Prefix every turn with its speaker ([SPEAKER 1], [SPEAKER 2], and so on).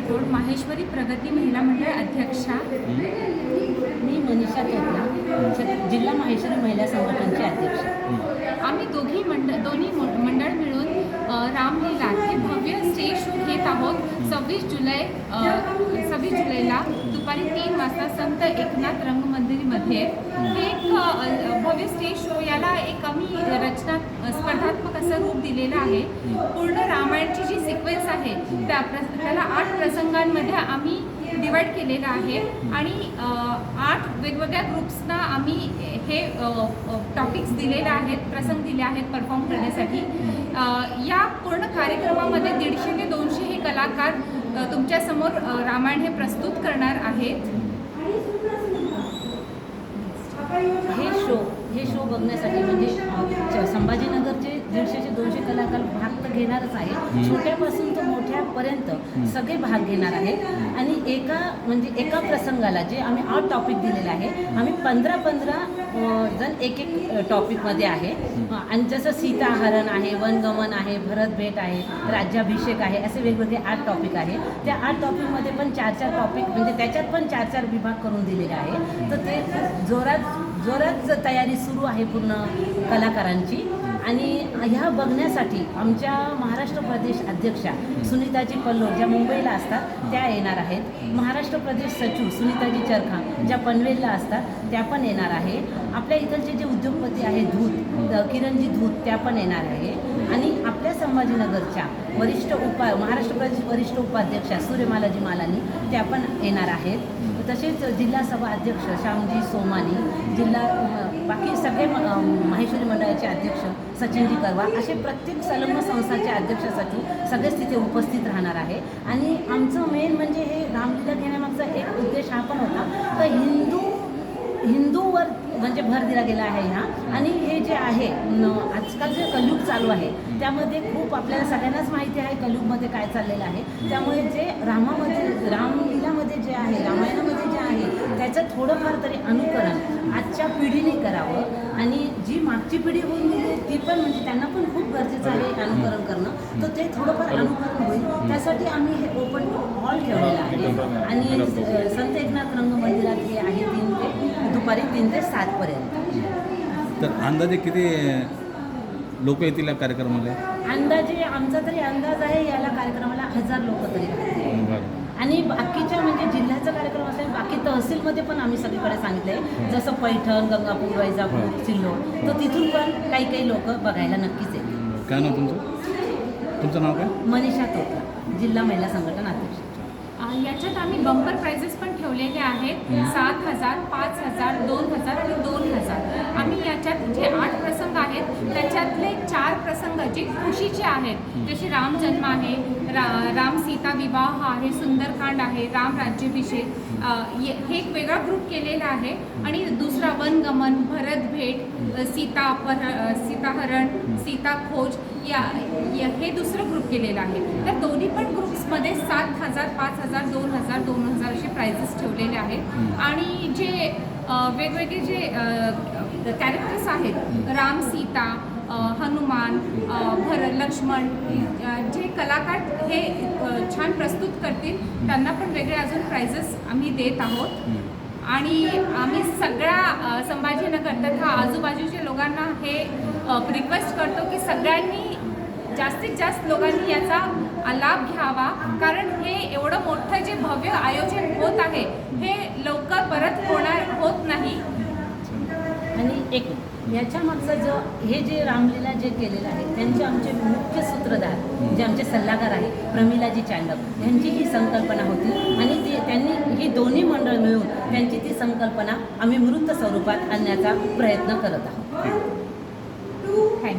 [SPEAKER 1] राठोड, माहेश्वरी प्रगती महिला मंडळ अध्यक्षा.
[SPEAKER 2] मी मनीषा तोतला, जिल्हा माहेश्वरी महिला संघटनेचे अध्यक्ष.
[SPEAKER 1] आम्ही दोन्ही मंडळ मिळून रामलीला हे भव्य स्टेज शो घेत आहोत. 26 जुलैला दुपारी 3 वाजता संत एकनाथ रंगमंदिरमध्ये हे एक भव्य स्टेज शो, याला एक आम्ही रचना स्पर्धात्मक असं रूप दिलेलं आहे. पूर्ण रामायणची जी सिक्वेन्स आहे त्याला 8 प्रसंगांमध्ये आम्ही डिवाईड केलेलं आहे आणि 8 वेगवेगळ्या ग्रुप्सना आम्ही हे टॉपिक्स दिलेले आहेत, प्रसंग दिले आहेत परफॉर्म करण्यासाठी. या पूर्ण कार्यक्रमामध्ये 150 ते 200 हे कलाकार तुमच्यासमोर रामायण हे प्रस्तुत करणार आहेत.
[SPEAKER 2] हे शो बघण्यासाठी म्हणजे संभाजीनगरचे 150 ते 200 कलाकार भाग तर घेणारच आहे. छोट्यापासून तर मोठ्यापर्यंत सगळे भाग घेणार आहेत. आणि एका प्रसंगाला जे आम्ही 8 टॉपिक दिलेले आहे, आम्ही 15 जण एक टॉपिकमध्ये आहे. आणि जसं सीताहरण आहे, वनगमन आहे, भरत भेट आहे, राज्याभिषेक आहे, असे वेगवेगळे 8 टॉपिक आहे. त्या 8 टॉपिकमध्ये पण 4 टॉपिक म्हणजे त्याच्यात पण 4 विभाग करून दिलेले आहे. तर ते जोरात तयारी सुरू आहे पूर्ण कलाकारांची. आणि ह्या बघण्यासाठी आमच्या महाराष्ट्र प्रदेश अध्यक्षा सुनीताजी पल्लोळ, ज्या मुंबईला असतात त्या येणार आहेत. महाराष्ट्र प्रदेश सचिव सुनीताजी चरखा, ज्या पनवेलला असतात त्या पण येणार आहे. आपल्या इथलचे जे उद्योगपती आहेत किरणजी धूत, त्या पण येणार आहे. आणि आपल्या संभाजीनगरच्या महाराष्ट्र प्रदेश वरिष्ठ उपाध्यक्षा सूर्यमालाजी मालानी, त्या पण येणार आहेत. तसेच जिल्हा सभा अध्यक्ष श्यामजी सोमानी, बाकी सगळे माहेश्वरी मंडळाचे अध्यक्ष सचिनजी करवा, असे प्रत्येक संलग्न संस्थांचे अध्यक्ष सचिव सगळेच तिथे उपस्थित राहणार आहे. आणि आमचं मेन म्हणजे हे रामलीला घेण्यामागचा एक उद्देश हा पण होता तर हिंदूवर म्हणजे भर दिला गेला आहे ह्या. आणि हे जे आहे आजकाल जे कलयुग चालू आहे त्यामध्ये खूप आपल्याला सगळ्यांनाच माहिती आहे कलयुगमध्ये काय चाललेलं आहे. त्यामुळे जे रामलीलामध्ये जे आहे, रामायणामध्ये जे आहे, त्याचं थोडंफार तरी अनुकरण आजच्या पिढीने करावं. आणि जी मागची पिढी होऊन गेली ती पण म्हणजे त्यांना पण खूप गरजेचं आहे अनुकरण करणं. तर ते थोडंफार अनुकरण होईल त्यासाठी आम्ही हे ओपन हॉल ठेवलेलं आहे. आणि संत एकनाथ रंगमंदिरात हे आहे दुपारी 3 ते 7 पर्यंत.
[SPEAKER 3] तर अंदाजे किती लोक येतील या कार्यक्रमाला?
[SPEAKER 2] अंदाजे आमचा तरी अंदाज आहे याला कार्यक्रमाला 1000 लोक तरी राहतील. आणि बाकीच्या म्हणजे जिल्ह्याचा कार्यक्रम असेल, बाकी तहसीलमध्ये पण आम्ही सगळीकडे सांगितलंय, जसं पैठण, गंगापूर, वैजापूर, सिल्लोड, तर तिथून पण काही लोक बघायला नक्कीच येतील.
[SPEAKER 3] काय नाव तुमचं नाव काय?
[SPEAKER 2] मनीषा तोतला, जिल्हा महिला संघटना अध्यक्ष.
[SPEAKER 1] याच्यात आम्ही बंपर प्राइजेस पण ठेवलेले आहेत. 7,000, 5,000, 2,000 आणि 2,000. आम्ही याच्यात जे 8 प्रसंग आहेत त्याच्यातले 4 प्रसंग जे खुशीचे आहेत, जसे राम जन्म आहे, राम सीता विवाह आहे, सुंदरकांड आहे, राम राज्याभिषेक, हे एक वेगळा ग्रुप केलेला आहे. आणि दुसरा वनगमन, भरत भेट, सीताहरण, सीता खोज, हे दुसरं ग्रुप केलेलं आहे. तर दोन्ही पण ग्रुप्समध्ये 7,000, 5,000, 2,000, 2,000 असे प्राइजेस ठेवलेले आहेत. आणि जे वेगवेगळे जे कॅरेक्टर्स आहेत, राम, सीता, हनुमान, लक्ष्मण, जे कलाकार हे छान प्रस्तुत करतील त्यांना पण वेगळे अजून प्राइजेस आम्ही देत आहोत. आणि आम्ही सगळ्या संभाजीनगर तथा आजूबाजूच्या लोकांना हे रिक्वेस्ट करतो की सगळ्यांनी जास्तीत जास्त लोकांनी याचा लाभ घ्यावा. कारण हे एवढं मोठं जे भव्य आयोजन होत आहे हे लवकर परत होत नाही.
[SPEAKER 2] आणि याच्या मागचं हे जे रामलीला जे केलेलं आहे त्यांचे आमचे मुख्य सूत्रधार जे आमचे सल्लागार आहे प्रमिलाजी चांडक, यांची ही संकल्पना होती. आणि त्यांनी ही दोन्ही मंडळ मिळून त्यांची ती संकल्पना आम्ही मूर्त स्वरूपात आणण्याचा प्रयत्न करत आहोत.
[SPEAKER 1] थँक्यू.